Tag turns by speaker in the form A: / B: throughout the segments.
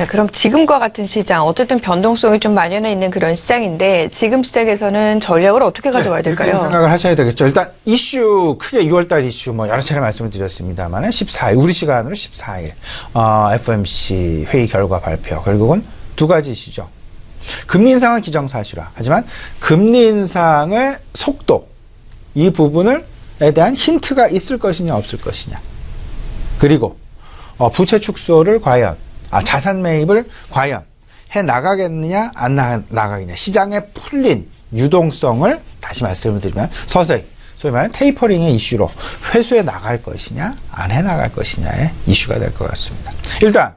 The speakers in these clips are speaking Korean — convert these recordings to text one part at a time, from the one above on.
A: 자, 그럼 지금과 같은 시장, 어쨌든 변동성이 좀 만연해 있는 그런 시장인데 지금 시장에서는 전략을 어떻게 가져와야 될까요?
B: 이렇게 생각을 하셔야 되겠죠. 일단 이슈 크게 6월달 이슈 뭐 여러 차례 말씀을 드렸습니다만 14일 우리 시간으로 14일 FOMC 회의 결과 발표 결국은 두 가지 이슈죠. 금리 인상은 기정사실화. 하지만 금리 인상의 속도 이 부분에 대한 힌트가 있을 것이냐 없을 것이냐. 그리고 부채 축소를 과연 자산 매입을 과연 해 나가겠느냐 안 나가겠느냐. 시장에 풀린 유동성을 다시 말씀을 드리면 서서히 소위 말하는 테이퍼링의 이슈로 회수해 나갈 것이냐 안 해 나갈 것이냐의 이슈가 될 것 같습니다. 일단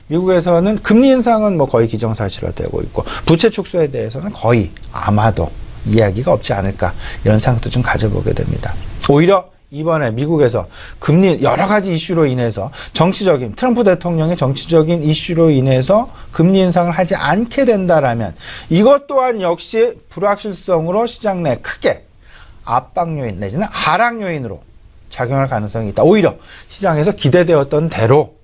B: 미국에서는 금리 인상은 뭐 거의 기정사실화되고 있고 부채 축소에 대해서는 거의 아마도 이야기가 없지 않을까 이런 생각도 좀 가져보게 됩니다. 오히려 이번에 미국에서 금리 여러 가지 이슈로 인해서 정치적인 트럼프 대통령의 정치적인 이슈로 인해서 금리 인상을 하지 않게 된다라면 이것 또한 역시 불확실성으로 시장 내 크게 압박 요인 내지는 하락 요인으로 작용할 가능성이 있다. 오히려 시장에서 기대되었던 대로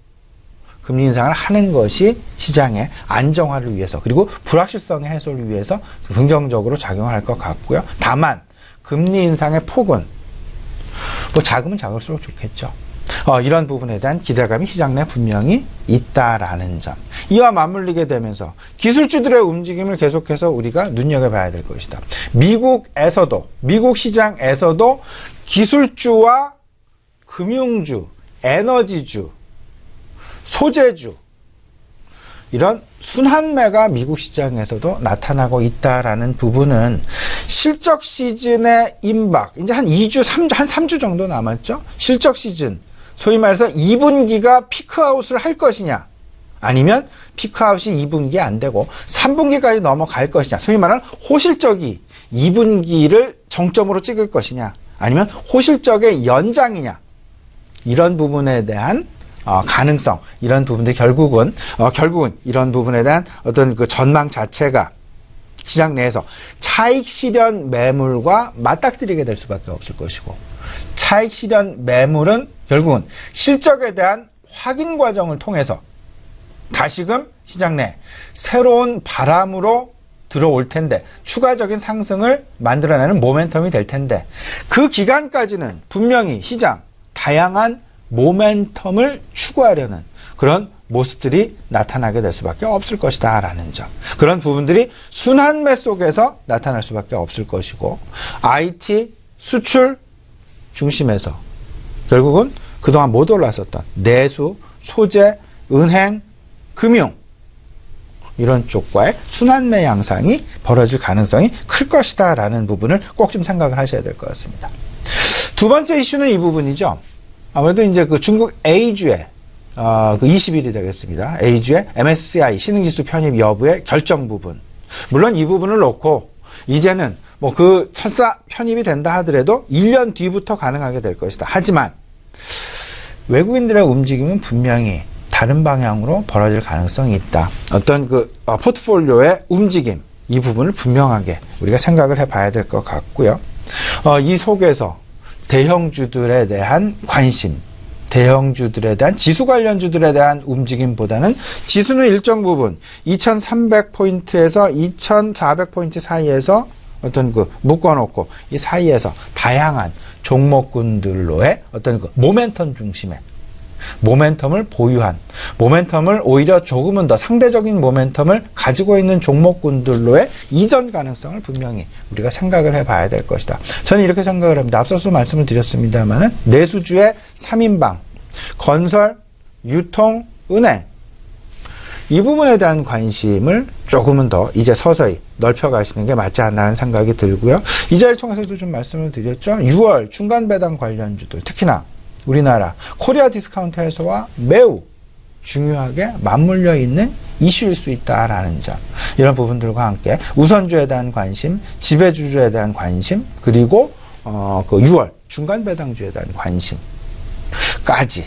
B: 금리 인상을 하는 것이 시장의 안정화를 위해서 그리고 불확실성의 해소를 위해서 긍정적으로 작용할 것 같고요. 다만 금리 인상의 폭은 뭐 작으면 작을수록 좋겠죠. 이런 부분에 대한 기대감이 시장 내 분명히 있다라는 점. 이와 맞물리게 되면서 기술주들의 움직임을 계속해서 우리가 눈여겨봐야 될 것이다. 미국 시장에서도 기술주와 금융주, 에너지주, 소재주 이런 순환매가 미국 시장에서도 나타나고 있다라는 부분은 실적 시즌의 임박 이제 한 2주, 3주, 한 3주 정도 남았죠. 실적 시즌 소위 말해서 2분기가 피크아웃을 할 것이냐 아니면 피크아웃이 2분기 안 되고 3분기까지 넘어갈 것이냐 소위 말하는 호실적이 2분기를 정점으로 찍을 것이냐 아니면 호실적의 연장이냐 이런 부분에 대한 가능성 이런 부분들이 결국은 이런 부분에 대한 어떤 그 전망 자체가 시장 내에서 차익 실현 매물과 맞닥뜨리게 될 수밖에 없을 것이고 차익 실현 매물은 결국은 실적에 대한 확인 과정을 통해서 다시금 시장 내 새로운 바람으로 들어올 텐데 추가적인 상승을 만들어내는 모멘텀이 될 텐데 그 기간까지는 분명히 시장 다양한 모멘텀을 추구하려는 그런 모습들이 나타나게 될 수밖에 없을 것이다 라는 점. 그런 부분들이 순환매 속에서 나타날 수밖에 없을 것이고 IT, 수출 중심에서 결국은 그동안 못 올랐었던 내수, 소재, 은행, 금융 이런 쪽과의 순환매 양상이 벌어질 가능성이 클 것이다 라는 부분을 꼭 좀 생각을 하셔야 될 것 같습니다. 두 번째 이슈는 이 부분이죠. 아무래도 이제 그 중국 A주의 그 20일이 되겠습니다. A주의 MSCI 신흥지수 편입 여부의 결정 부분. 물론 이 부분을 놓고 이제는 뭐 그 설사 편입이 된다 하더라도 1년 뒤부터 가능하게 될 것이다. 하지만 외국인들의 움직임은 분명히 다른 방향으로 벌어질 가능성이 있다. 어떤 그 포트폴리오의 움직임 이 부분을 분명하게 우리가 생각을 해봐야 될 것 같고요. 이 속에서 대형주들에 대한 관심, 대형주들에 대한 지수 관련주들에 대한 움직임보다는 지수는 일정 부분 2300포인트에서 2400포인트 사이에서 어떤 그 묶어놓고 이 사이에서 다양한 종목군들로의 어떤 그 모멘텀 중심의 모멘텀을 보유한 모멘텀을 오히려 조금은 더 상대적인 모멘텀을 가지고 있는 종목군들로의 이전 가능성을 분명히 우리가 생각을 해봐야 될 것이다. 저는 이렇게 생각을 합니다. 앞서서 말씀을 드렸습니다만은 내수주의 3인방, 건설, 유통, 은행 이 부분에 대한 관심을 조금은 더 이제 서서히 넓혀가시는 게 맞지 않나라는 생각이 들고요. 이 자리를 통해서도 좀 말씀을 드렸죠. 6월 중간 배당 관련주들 특히나 우리나라 코리아 디스카운트 해소와 매우 중요하게 맞물려 있는 이슈일 수 있다라는 점. 이런 부분들과 함께 우선주에 대한 관심, 지배주주에 대한 관심, 그리고 그 6월 중간 배당주에 대한 관심까지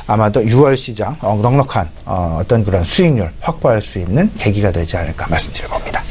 B: 아마도 6월 시장 넉넉한 어떤 그런 수익률 확보할 수 있는 계기가 되지 않을까 말씀드려 봅니다.